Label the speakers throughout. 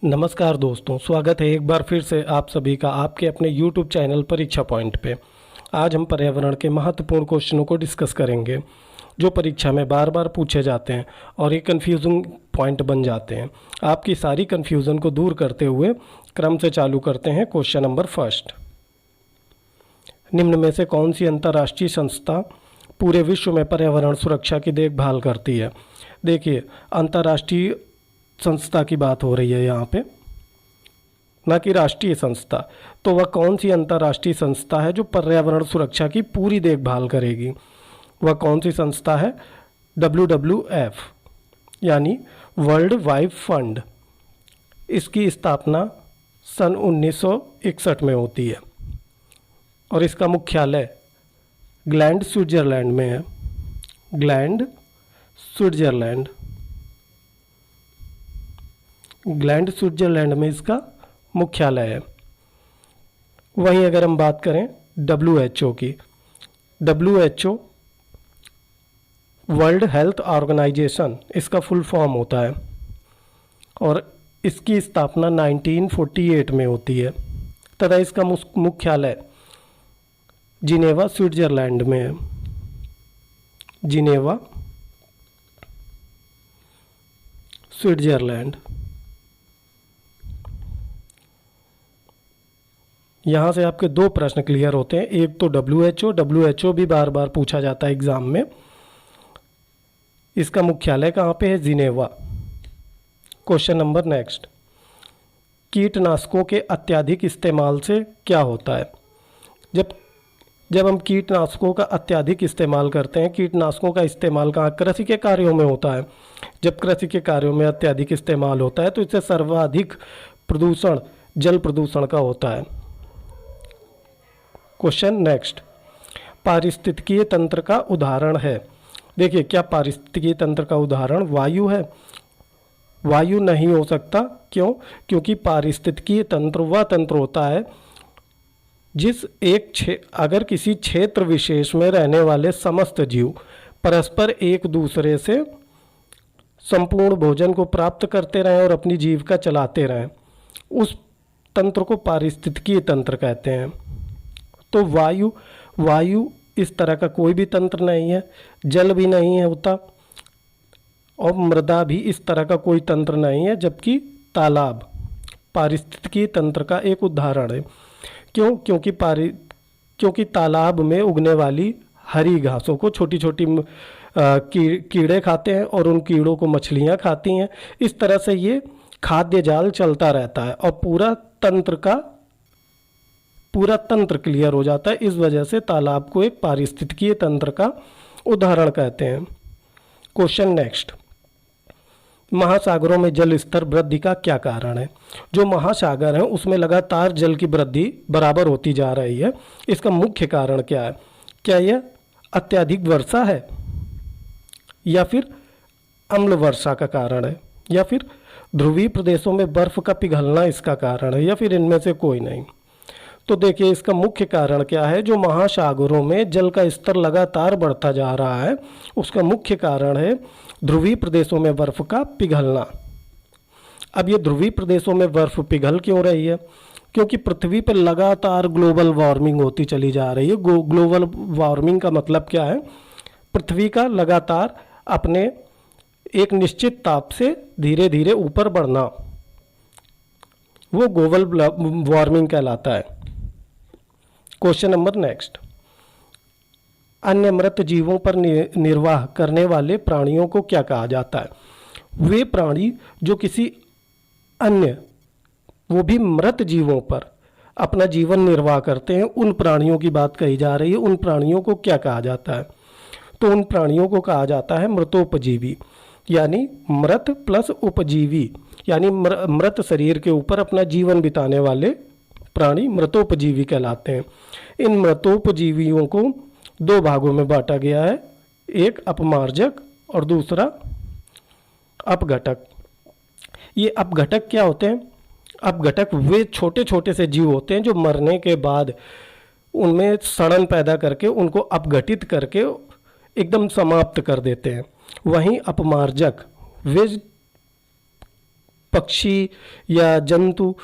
Speaker 1: नमस्कार दोस्तों, स्वागत है एक बार फिर से आप सभी का आपके अपने YouTube चैनल परीक्षा पॉइंट पे। आज हम पर्यावरण के महत्वपूर्ण क्वेश्चनों को डिस्कस करेंगे जो परीक्षा में बार बार पूछे जाते हैं और ये कन्फ्यूजिंग पॉइंट बन जाते हैं। आपकी सारी कन्फ्यूज़न को दूर करते हुए क्रम से चालू करते हैं। क्वेश्चन नंबर फर्स्ट, निम्न में से कौन सी अंतर्राष्ट्रीय संस्था पूरे विश्व में पर्यावरण सुरक्षा की देखभाल करती है? देखिए, अंतर्राष्ट्रीय संस्था की बात हो रही है यहाँ पे, ना कि राष्ट्रीय संस्था। तो वह कौन सी अंतर्राष्ट्रीय संस्था है जो पर्यावरण सुरक्षा की पूरी देखभाल करेगी? वह कौन सी संस्था है? WWF यानी वर्ल्ड वाइड फंड। इसकी स्थापना सन 1961 में होती है और इसका मुख्यालय ग्लैंड स्विट्ज़रलैंड में है। ग्लैंड स्विट्ज़रलैंड में इसका मुख्यालय है। वहीं अगर हम बात करें WHO की, WHO वर्ल्ड हेल्थ ऑर्गेनाइजेशन इसका फुल फॉर्म होता है और इसकी स्थापना 1948 में होती है तथा इसका मुख्यालय जिनेवा स्विट्ज़रलैंड में है। Geneva Switzerland. यहाँ से आपके दो प्रश्न क्लियर होते हैं। एक तो WHO भी बार बार पूछा जाता है एग्ज़ाम में। इसका मुख्यालय कहाँ पे है? जिनेवा। क्वेश्चन नंबर नेक्स्ट, कीटनाशकों के अत्यधिक इस्तेमाल से क्या होता है? जब हम कीटनाशकों का अत्यधिक इस्तेमाल करते हैं, कीटनाशकों का इस्तेमाल कहाँ? कृषि के कार्यों में होता है। जब कृषि के कार्यों में अत्यधिक इस्तेमाल होता है तो इससे सर्वाधिक प्रदूषण जल प्रदूषण का होता है। क्वेश्चन नेक्स्ट, पारिस्थितिकीय तंत्र का उदाहरण है। देखिए, क्या पारिस्थितिकीय तंत्र का उदाहरण वायु है? वायु नहीं हो सकता। क्यों? क्योंकि पारिस्थितिकीय तंत्र वह तंत्र होता है अगर किसी क्षेत्र विशेष में रहने वाले समस्त जीव परस्पर एक दूसरे से संपूर्ण भोजन को प्राप्त करते रहें और अपनी जीविका चलाते रहें, उस तंत्र को पारिस्थितिकीय तंत्र कहते हैं। तो वायु इस तरह का कोई भी तंत्र नहीं है, जल भी नहीं है होता और मृदा भी इस तरह का कोई तंत्र नहीं है, जबकि तालाब पारिस्थितिकीय तंत्र का एक उदाहरण है। क्यों? क्योंकि तालाब में उगने वाली हरी घासों को छोटी छोटी कीड़े खाते हैं और उन कीड़ों को मछलियाँ खाती हैं। इस तरह से ये खाद्य जाल चलता रहता है और पूरा तंत्र क्लियर हो जाता है। इस वजह से तालाब को एक पारिस्थितिकीय तंत्र का उदाहरण कहते हैं। क्वेश्चन नेक्स्ट, महासागरों में जल स्तर वृद्धि का क्या कारण है? जो महासागर हैं उसमें लगातार जल की वृद्धि बराबर होती जा रही है। इसका मुख्य कारण क्या है? क्या यह अत्यधिक वर्षा है या फिर अम्ल वर्षा का कारण है या फिर ध्रुवीय प्रदेशों में बर्फ का पिघलना इसका कारण है या फिर इनमें से कोई नहीं? तो देखिए, इसका मुख्य कारण क्या है? जो महासागरों में जल का स्तर लगातार बढ़ता जा रहा है उसका मुख्य कारण है ध्रुवीय प्रदेशों में बर्फ का पिघलना। अब ये ध्रुवीय प्रदेशों में बर्फ पिघल क्यों रही है? क्योंकि पृथ्वी पर लगातार ग्लोबल वार्मिंग होती चली जा रही है। ग्लोबल वार्मिंग का मतलब क्या है? पृथ्वी का लगातार अपने एक निश्चित ताप से धीरे धीरे ऊपर बढ़ना, वो ग्लोबल वार्मिंग कहलाता है। क्वेश्चन नंबर नेक्स्ट, अन्य मृत जीवों पर निर्वाह करने वाले प्राणियों को क्या कहा जाता है? वे प्राणी जो किसी अन्य, वो भी मृत जीवों पर अपना जीवन निर्वाह करते हैं, उन प्राणियों की बात कही जा रही है। उन प्राणियों को क्या कहा जाता है? तो उन प्राणियों को कहा जाता है मृतोपजीवी, यानी मृत प्लस उपजीवी, यानी मृत शरीर के ऊपर अपना जीवन बिताने वाले प्राणी मृतोपजीवी कहलाते हैं। इन मृतोपजीवियों को दो भागों में बांटा गया है, एक अपमार्जक और दूसरा अपघटक। ये अपघटक क्या होते हैं? अपघटक वे छोटे छोटे से जीव होते हैं जो मरने के बाद उनमें सड़न पैदा करके उनको अपघटित करके एकदम समाप्त कर देते हैं। वहीं अपमार्जक वे पक्षी या जंतु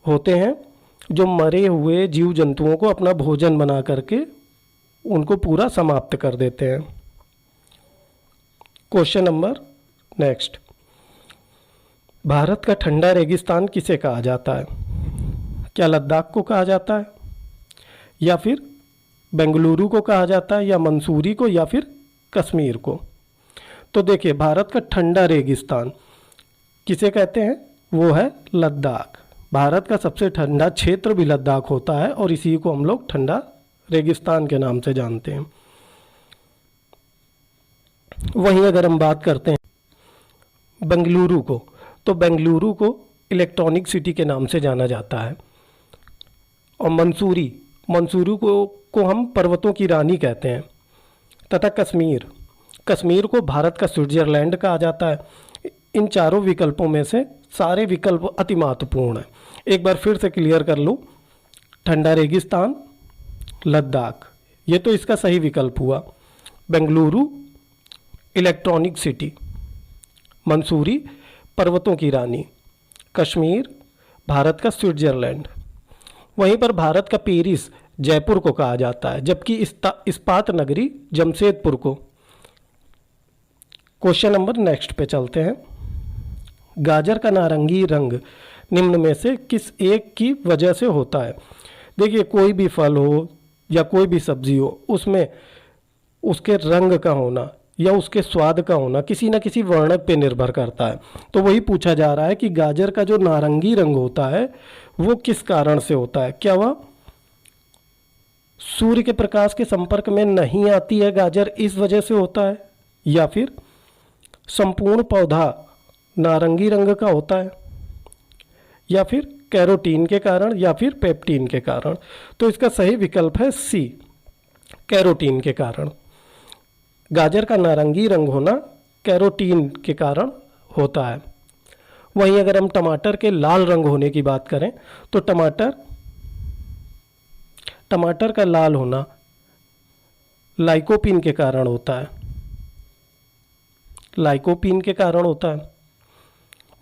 Speaker 1: होते हैं जो मरे हुए जीव जंतुओं को अपना भोजन बना करके उनको पूरा समाप्त कर देते हैं। क्वेश्चन नंबर नेक्स्ट, भारत का ठंडा रेगिस्तान किसे कहा जाता है? क्या लद्दाख को कहा जाता है, या फिर बेंगलुरु को कहा जाता है, या मंसूरी को, या फिर कश्मीर को? तो देखिए, भारत का ठंडा रेगिस्तान किसे कहते हैं? वो है लद्दाख। भारत का सबसे ठंडा क्षेत्र भी लद्दाख होता है और इसी को हम लोग ठंडा रेगिस्तान के नाम से जानते हैं। वहीं अगर हम बात करते हैं बेंगलुरु को, तो बेंगलुरु को इलेक्ट्रॉनिक सिटी के नाम से जाना जाता है। और मंसूरी को हम पर्वतों की रानी कहते हैं। तथा कश्मीर को भारत का स्विट्जरलैंड कहा जाता है। इन चारों विकल्पों में से सारे विकल्प अति महत्वपूर्ण हैं। एक बार फिर से क्लियर कर लूँ, ठंडा रेगिस्तान, लद्दाख, ये तो इसका सही विकल्प हुआ। बेंगलुरु इलेक्ट्रॉनिक सिटी, मंसूरी पर्वतों की रानी, कश्मीर भारत का स्विट्जरलैंड। वहीं पर भारत का पेरिस जयपुर को कहा जाता है, जबकि इस्पात नगरी जमशेदपुर को। क्वेश्चन नंबर नेक्स्ट पे चलते हैं। गाजर का नारंगी रंग निम्न में से किस एक की वजह से होता है? देखिए, कोई भी फल हो या कोई भी सब्जी हो, उसमें उसके रंग का होना या उसके स्वाद का होना किसी न किसी वर्णक पे निर्भर करता है। तो वही पूछा जा रहा है कि गाजर का जो नारंगी रंग होता है वो किस कारण से होता है? क्या वह सूर्य के प्रकाश के संपर्क में नहीं आती है गाजर, इस वजह से होता है? या फिर संपूर्ण पौधा नारंगी रंग का होता है? या फिर कैरोटीन के कारण, या फिर पेप्टीन के कारण? तो इसका सही विकल्प है सी, कैरोटीन के कारण। गाजर का नारंगी रंग होना कैरोटीन के कारण होता है। वहीं अगर हम टमाटर के लाल रंग होने की बात करें, तो टमाटर का लाल होना लाइकोपीन के कारण होता है, लाइकोपीन के कारण होता है।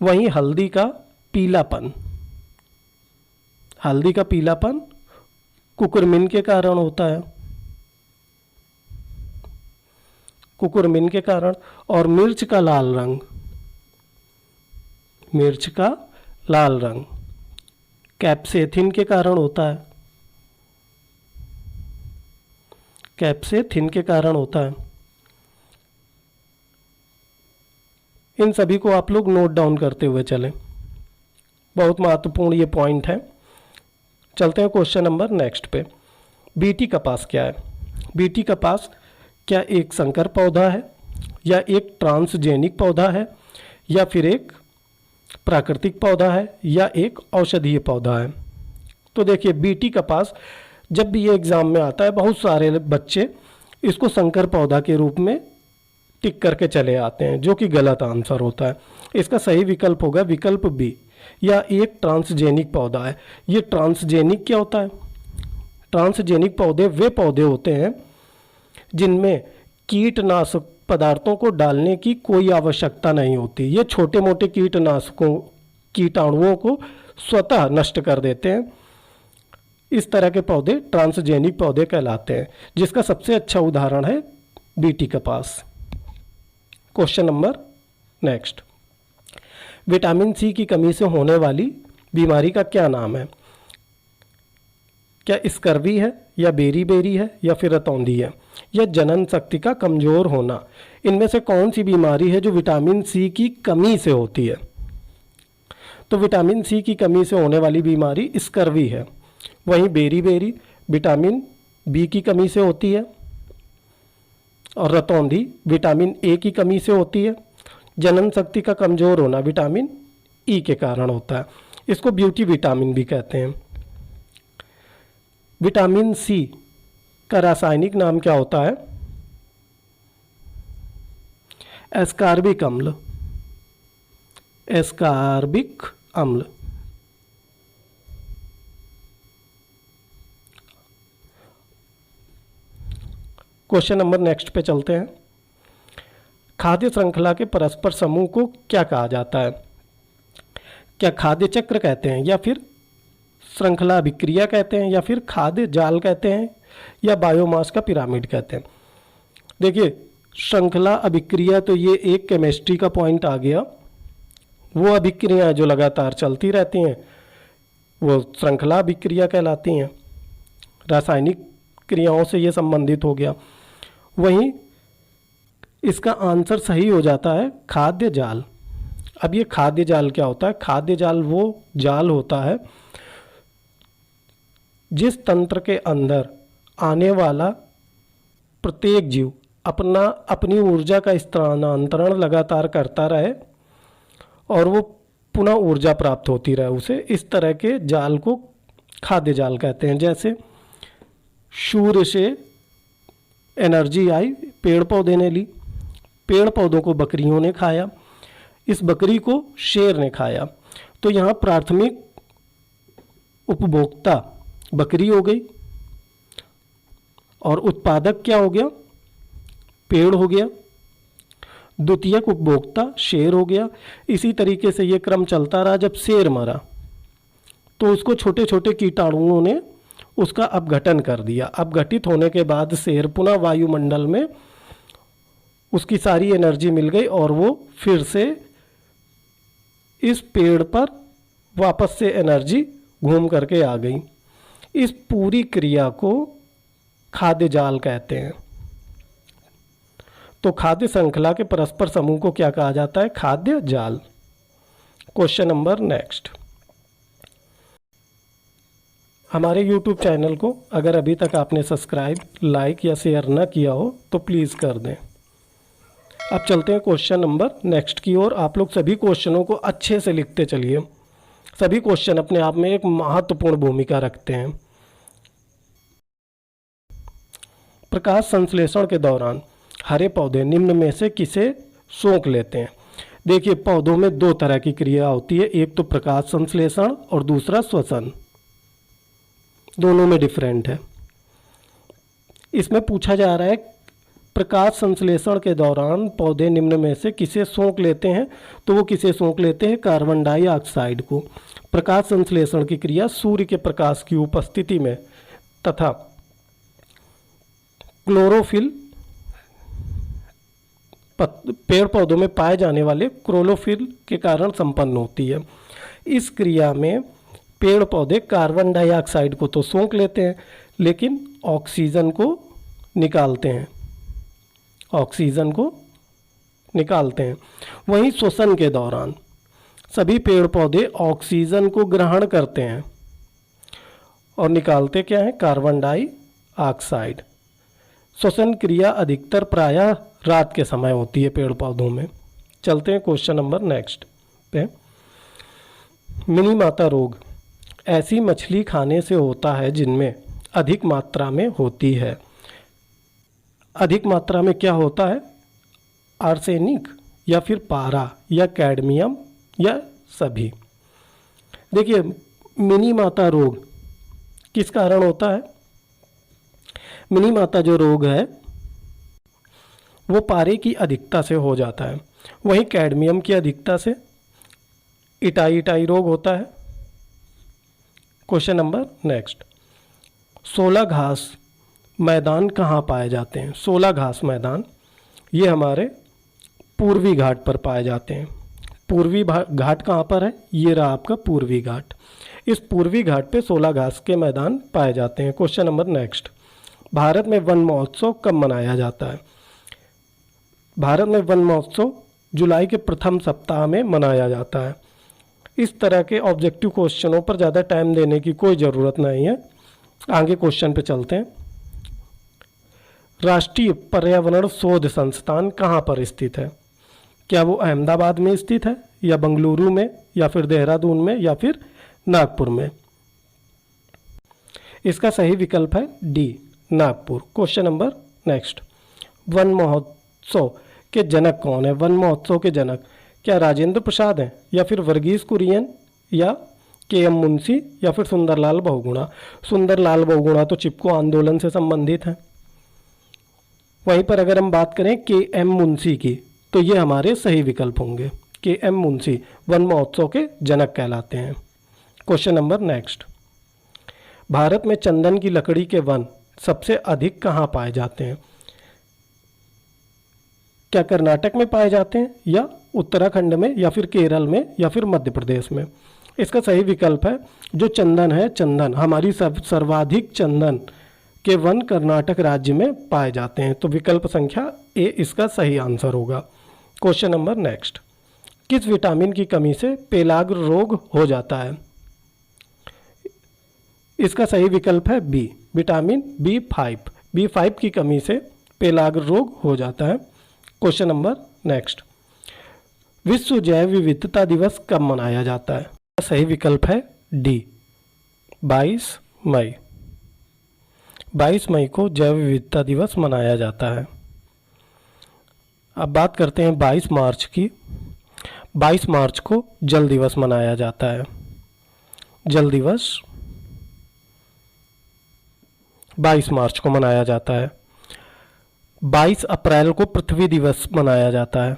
Speaker 1: वहीं हल्दी का पीलापन कुकुरमिन के कारण होता है, कुकुरमिन के कारण। और मिर्च का लाल रंग कैप्सेथिन के कारण होता है, कैप्सेथिन के कारण होता है। इन सभी को आप लोग नोट डाउन करते हुए चलें, बहुत महत्वपूर्ण ये पॉइंट है। चलते हैं क्वेश्चन नंबर नेक्स्ट पे। बीटी कपास क्या है? बीटी कपास क्या एक संकर पौधा है, या एक ट्रांसजेनिक पौधा है, या फिर एक प्राकृतिक पौधा है, या एक औषधीय पौधा है? तो देखिए, बीटी कपास जब भी ये एग्ज़ाम में आता है, बहुत सारे बच्चे इसको संकर पौधा के रूप में टिक करके चले आते हैं, जो कि गलत आंसर होता है। इसका सही विकल्प होगा विकल्प बी, या एक ट्रांसजेनिक पौधा है। ये ट्रांसजेनिक क्या होता है? ट्रांसजेनिक पौधे वे पौधे होते हैं जिनमें कीटनाशक पदार्थों को डालने की कोई आवश्यकता नहीं होती। ये छोटे मोटे कीटाणुओं को स्वतः नष्ट कर देते हैं। इस तरह के पौधे ट्रांसजेनिक पौधे कहलाते हैं, जिसका सबसे अच्छा उदाहरण है बीटी कपास। Question number next, vitamin C की कमी से होने वाली बीमारी का क्या नाम है? क्या स्कर्वी है, या बेरी है, या फिर रतौंधी है, या जनन शक्ति का कमज़ोर होना? इनमें से कौन सी बीमारी है जो विटामिन सी की कमी से होती है? तो विटामिन सी की कमी से होने वाली बीमारी स्कर्वी है। वहीं बेरी विटामिन बी की कमी से होती है, और रतौंधी विटामिन ए की कमी से होती है। जनन शक्ति का कमज़ोर होना विटामिन ई के कारण होता है। इसको ब्यूटी विटामिन भी कहते हैं। विटामिन सी का रासायनिक नाम क्या होता है? एस्कॉर्बिक अम्ल, एस्कॉर्बिक अम्ल। क्वेश्चन नंबर नेक्स्ट पे चलते हैं। खाद्य श्रृंखला के परस्पर समूह को क्या कहा जाता है? क्या खाद्य चक्र कहते हैं, या फिर श्रृंखला अभिक्रिया कहते हैं, या फिर खाद्य जाल कहते हैं, या बायोमास का पिरामिड कहते हैं। देखिए, श्रृंखला अभिक्रिया तो ये एक केमिस्ट्री का पॉइंट आ गया। वो अभिक्रियाएं जो लगातार चलती रहती हैं वो श्रृंखला अभिक्रिया कहलाती हैं। रासायनिक क्रियाओं से ये संबंधित हो गया। वहीं इसका आंसर सही हो जाता है खाद्य जाल। अब ये खाद्य जाल क्या होता है? खाद्य जाल वो जाल होता है जिस तंत्र के अंदर आने वाला प्रत्येक जीव अपनी ऊर्जा का स्थानांतरण लगातार करता रहे और वो पुनः ऊर्जा प्राप्त होती रहे उसे। इस तरह के जाल को खाद्य जाल कहते हैं। जैसे सूर्य से एनर्जी आई, पेड़ पौधे ने ली, पेड़ पौधों को बकरियों ने खाया, इस बकरी को शेर ने खाया, तो यहाँ प्राथमिक उपभोक्ता बकरी हो गई और उत्पादक क्या हो गया? पेड़ हो गया। द्वितीयक उपभोक्ता शेर हो गया। इसी तरीके से ये क्रम चलता रहा। जब शेर मरा तो उसको छोटे छोटे कीटाणुओं ने उसका अपघटन कर दिया। अपघटित होने के बाद शेर पुनः वायुमंडल में उसकी सारी एनर्जी मिल गई और वो फिर से इस पेड़ पर वापस से एनर्जी घूम करके आ गई। इस पूरी क्रिया को खाद्य जाल कहते हैं। तो खाद्य श्रृंखला के परस्पर समूह को क्या कहा जाता है? खाद्य जाल। Question number next. हमारे YouTube चैनल को अगर अभी तक आपने सब्सक्राइब, लाइक या शेयर न किया हो तो प्लीज़ कर दें। अब चलते हैं क्वेश्चन नंबर नेक्स्ट की ओर। आप लोग सभी क्वेश्चनों को अच्छे से लिखते चलिए। सभी क्वेश्चन अपने आप में एक महत्वपूर्ण भूमिका रखते हैं। प्रकाश संश्लेषण के दौरान हरे पौधे निम्न में से किसे सोख लेते हैं? देखिए, पौधों में दो तरह की क्रिया होती है, एक तो प्रकाश संश्लेषण और दूसरा श्वसन। दोनों में डिफरेंट है। इसमें पूछा जा रहा है प्रकाश संश्लेषण के दौरान पौधे निम्न में से किसे सोख लेते हैं? तो वो किसे सोख लेते हैं? कार्बन डाइऑक्साइड को। प्रकाश संश्लेषण की क्रिया सूर्य के प्रकाश की उपस्थिति में तथा क्लोरोफिल, पेड़ पौधों में पाए जाने वाले क्लोरोफिल के कारण संपन्न होती है। इस क्रिया में पेड़ पौधे कार्बन डाइऑक्साइड को तो सोख लेते हैं लेकिन ऑक्सीजन को निकालते हैं। ऑक्सीजन को निकालते हैं। वहीं श्वसन के दौरान सभी पेड़ पौधे ऑक्सीजन को ग्रहण करते हैं और निकालते क्या है? Carbon dioxide. श्वसन क्रिया अधिकतर प्रायः रात के समय होती है पेड़ पौधों में। चलते हैं क्वेश्चन नंबर नेक्स्ट पे। मिनी माता रोग ऐसी मछली खाने से होता है जिनमें अधिक मात्रा में होती है। अधिक मात्रा में क्या होता है? आर्सेनिक या फिर पारा या कैडमियम या सभी। देखिए, मिनी माता रोग किस कारण होता है? मिनी माता जो रोग है वो पारे की अधिकता से हो जाता है। वहीं कैडमियम की अधिकता से इटाई रोग होता है। Question number next. 16 घास मैदान कहाँ पाए जाते हैं? 16 घास मैदान ये हमारे पूर्वी घाट पर पाए जाते हैं। पूर्वी घाट कहाँ पर है? ये रहा आपका पूर्वी घाट। इस पूर्वी घाट पे 16 घास के मैदान पाए जाते हैं। Question number next. भारत में वन महोत्सव कब मनाया जाता है? भारत में वन महोत्सव जुलाई के प्रथम सप्ताह में मनाया जाता है। इस तरह के ऑब्जेक्टिव क्वेश्चनों पर ज़्यादा टाइम देने की कोई ज़रूरत नहीं है। आगे क्वेश्चन पे चलते हैं। राष्ट्रीय पर्यावरण शोध संस्थान कहाँ पर स्थित है? क्या वो अहमदाबाद में स्थित है या बेंगलुरु में या फिर देहरादून में या फिर नागपुर में? इसका सही विकल्प है D, Nagpur. Question number next. One महोत्सव के जनक कौन है? वन महोत्सव के जनक क्या राजेंद्र प्रसाद हैं या फिर वर्गीस कुरियन या के.एम. मुंशी या फिर सुंदरलाल बहुगुणा? सुंदरलाल बहुगुणा तो चिपको आंदोलन से संबंधित है। वहीं पर अगर हम बात करें के.एम. मुंशी की तो ये हमारे सही विकल्प होंगे। के.एम. मुंशी वन महोत्सव के जनक कहलाते हैं। क्वेश्चन नंबर नेक्स्ट, भारत में चंदन की लकड़ी के वन सबसे अधिक कहाँ पाए जाते हैं? क्या कर्नाटक में पाए जाते हैं, या उत्तराखंड में, या फिर केरल में, या फिर मध्य प्रदेश में? इसका सही विकल्प है जो चंदन है, चंदन हमारी सर्वाधिक चंदन के वन कर्नाटक राज्य में पाए जाते हैं। तो विकल्प संख्या ए इसका सही आंसर होगा। क्वेश्चन नंबर नेक्स्ट, किस विटामिन की कमी से पेलाग्र रोग हो जाता है? इसका सही विकल्प है बी, विटामिन बी5 की कमी से पेलाग्र रोग हो जाता है। क्वेश्चन नंबर नेक्स्ट, विश्व जैव विविधता दिवस कब मनाया जाता है? सही विकल्प है डी, 22 मई। 22 मई को जैव विविधता दिवस मनाया जाता है। अब बात करते हैं 22 मार्च की। 22 मार्च को जल दिवस मनाया जाता है। जल दिवस 22 मार्च को मनाया जाता है। 22 अप्रैल को पृथ्वी दिवस मनाया जाता है।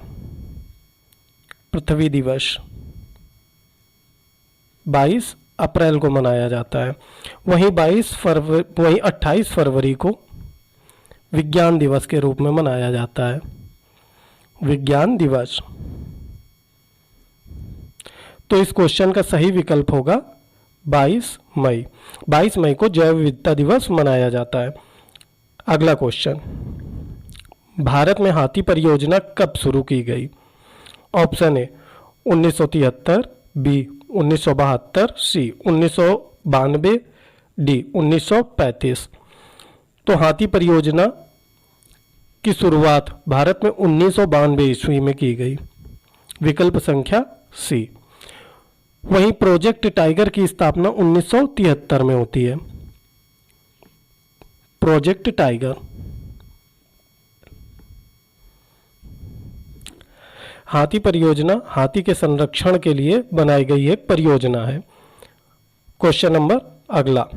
Speaker 1: पृथ्वी दिवस 22 अप्रैल को मनाया जाता है। वहीं 28 फरवरी को विज्ञान दिवस के रूप में मनाया जाता है। विज्ञान दिवस। तो इस क्वेश्चन का सही विकल्प होगा 22 मई। 22 मई को जैव विविधता दिवस मनाया जाता है। अगला क्वेश्चन, भारत में हाथी परियोजना कब शुरू की गई? Option A 1973, B 1972, C 1992, D 1935। तो हाथी परियोजना की शुरुआत भारत में 1992 ईस्वी में की गई। विकल्प संख्या सी। वहीं प्रोजेक्ट टाइगर की स्थापना 1973 में होती है। प्रोजेक्ट टाइगर हाथी परियोजना हाथी के संरक्षण के लिए बनाई गई एक परियोजना है। क्वेश्चन नंबर अगला,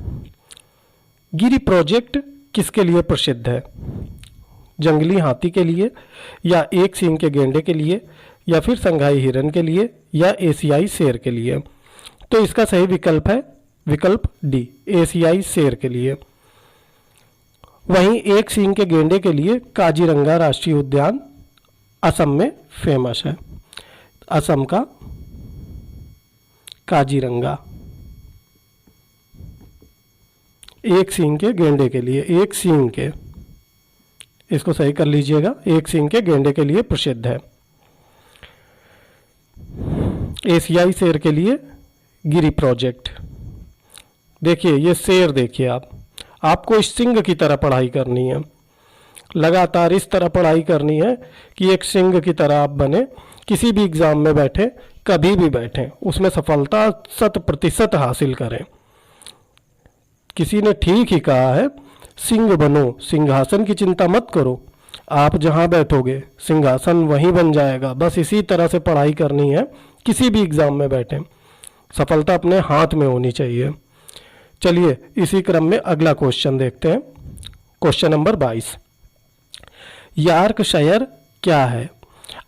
Speaker 1: गिरी प्रोजेक्ट किसके लिए प्रसिद्ध है? जंगली हाथी के लिए, या एक सींग के गेंडे के लिए, या फिर संघाई हिरन के लिए, या एशियाई शेर के लिए? तो इसका सही विकल्प है विकल्प डी, एशियाई शेर के लिए। वहीं एक सींग के गेंडे के लिए काजीरंगा राष्ट्रीय उद्यान असम में फेमस है। असम का काजीरंगा। एक सींग के गेंडे के लिए, एक सींग के, इसको सही कर लीजिएगा, एक सींग के गेंडे के लिए प्रसिद्ध है। एशियाई शेर के लिए गिरी प्रोजेक्ट। देखिए ये शेर, देखिए आपको इस सिंह की तरह पढ़ाई करनी है, लगातार इस तरह पढ़ाई करनी है कि एक सिंह की तरह आप बने। किसी भी एग्ज़ाम में बैठे, कभी भी बैठे, उसमें सफलता 100% हासिल करें। किसी ने ठीक ही कहा है, सिंह बनो, सिंहासन की चिंता मत करो। आप जहां बैठोगे सिंहासन वहीं बन जाएगा। बस इसी तरह से पढ़ाई करनी है, किसी भी एग्ज़ाम में बैठे, सफलता अपने हाथ में होनी चाहिए। चलिए इसी क्रम में अगला क्वेश्चन देखते हैं। क्वेश्चन नंबर 22, यॉर्कशायर क्या है?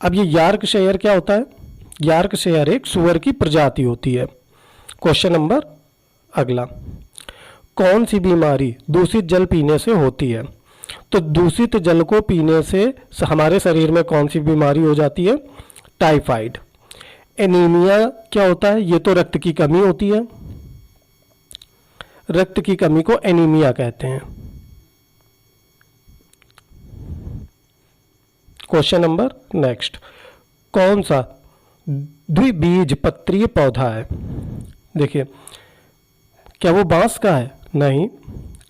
Speaker 1: अब ये यॉर्कशायर क्या होता है? यॉर्कशायर एक सूअर की प्रजाति होती है। क्वेश्चन नंबर अगला, कौन सी बीमारी दूषित जल पीने से होती है? तो दूषित जल को पीने से हमारे शरीर में कौन सी बीमारी हो जाती है? टाइफाइड। एनीमिया क्या होता है? ये तो रक्त की कमी होती है। रक्त की कमी को एनीमिया कहते हैं। क्वेश्चन नंबर नेक्स्ट, कौन सा द्विबीजपत्रीय पौधा है? देखिए, क्या वो बांस का है? नहीं।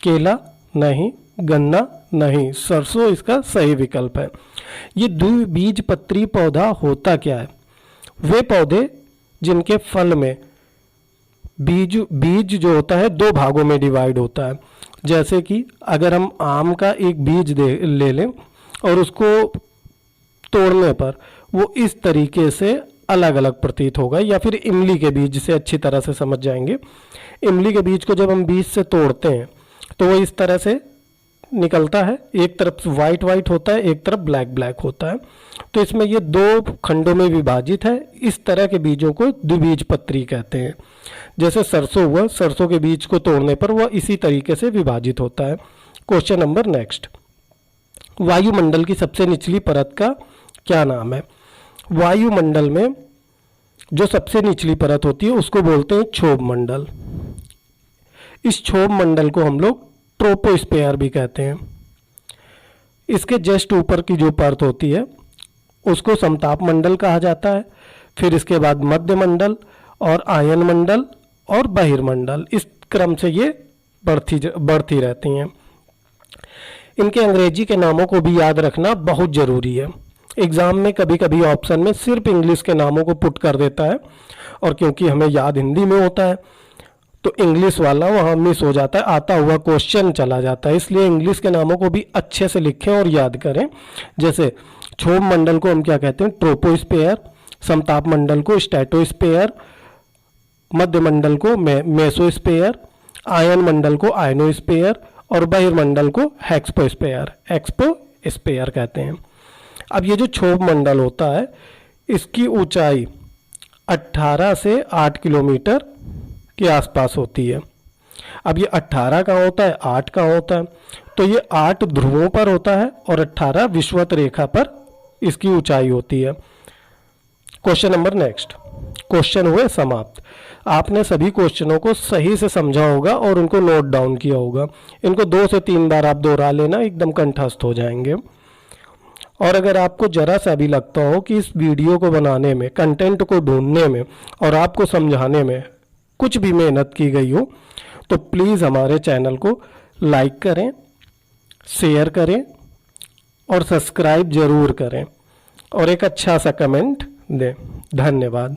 Speaker 1: केला? नहीं। गन्ना? नहीं। सरसों इसका सही विकल्प है। ये द्विबीजपत्रीय पौधा होता क्या है? वे पौधे जिनके फल में बीज जो होता है दो भागों में डिवाइड होता है। जैसे कि अगर हम आम का एक बीज ले लें और उसको तोड़ने पर वो इस तरीके से अलग अलग प्रतीत होगा, या फिर इमली के बीज से अच्छी तरह से समझ जाएंगे। इमली के बीज को जब हम बीज से तोड़ते हैं तो वो इस तरह से निकलता है, एक तरफ वाइट वाइट होता है, एक तरफ ब्लैक ब्लैक होता है। तो इसमें ये दो खंडों में विभाजित है। इस तरह के बीजों को द्विबीजपत्री कहते हैं। जैसे सरसों हुआ, सरसों के बीज को तोड़ने पर वह इसी तरीके से विभाजित होता है। क्वेश्चन नंबर नेक्स्ट, वायुमंडल की सबसे निचली परत का क्या नाम है? वायुमंडल में जो सबसे निचली परत होती है उसको बोलते हैं क्षोभ मंडल। इस क्षोभ मंडल को हम लोग ट्रोपोस्फेयर भी कहते हैं। इसके जस्ट ऊपर की जो परत होती है उसको समताप मंडल कहा जाता है। फिर इसके बाद मध्य मंडल और आयन मंडल और बहिर्मंडल, इस क्रम से ये बढ़ती रहती हैं। इनके अंग्रेजी के नामों को भी याद रखना बहुत ज़रूरी है। एग्ज़ाम में कभी कभी ऑप्शन में सिर्फ इंग्लिश के नामों को पुट कर देता है, और क्योंकि हमें याद हिंदी में होता है तो इंग्लिश वाला वहाँ मिस हो जाता है, आता हुआ क्वेश्चन चला जाता है। इसलिए इंग्लिश के नामों को भी अच्छे से लिखें और याद करें। जैसे क्षोभ मंडल को हम क्या कहते हैं? ट्रोपोस्फेयर। समताप मंडल को स्ट्रेटोस्फेयर। मध्य मंडल को मेसोस्फेयर। आयन मंडल को आयनोस्फेयर और बहिर्मंडल को एक्सपोस्फेयर कहते हैं। अब ये जो क्षोभ मंडल होता है इसकी ऊंचाई 18 से 8 किलोमीटर के आसपास होती है। अब ये 18 कहाँ होता है, 8 कहाँ होता है? तो ये 8 ध्रुवों पर होता है और 18 विषुवत रेखा पर इसकी ऊंचाई होती है। क्वेश्चन नंबर नेक्स्ट, क्वेश्चन हुए समाप्त। आपने सभी क्वेश्चनों को सही से समझा होगा और उनको नोट डाउन किया होगा। इनको 2 से 3 बार आप दोहरा लेना, एकदम कंठस्थ हो जाएंगे। और अगर आपको जरा सा भी लगता हो कि इस वीडियो को बनाने में, कंटेंट को ढूंढने में और आपको समझाने में कुछ भी मेहनत की गई हो, तो प्लीज़ हमारे चैनल को लाइक करें, शेयर करें और सब्सक्राइब ज़रूर करें और एक अच्छा सा कमेंट दें। धन्यवाद।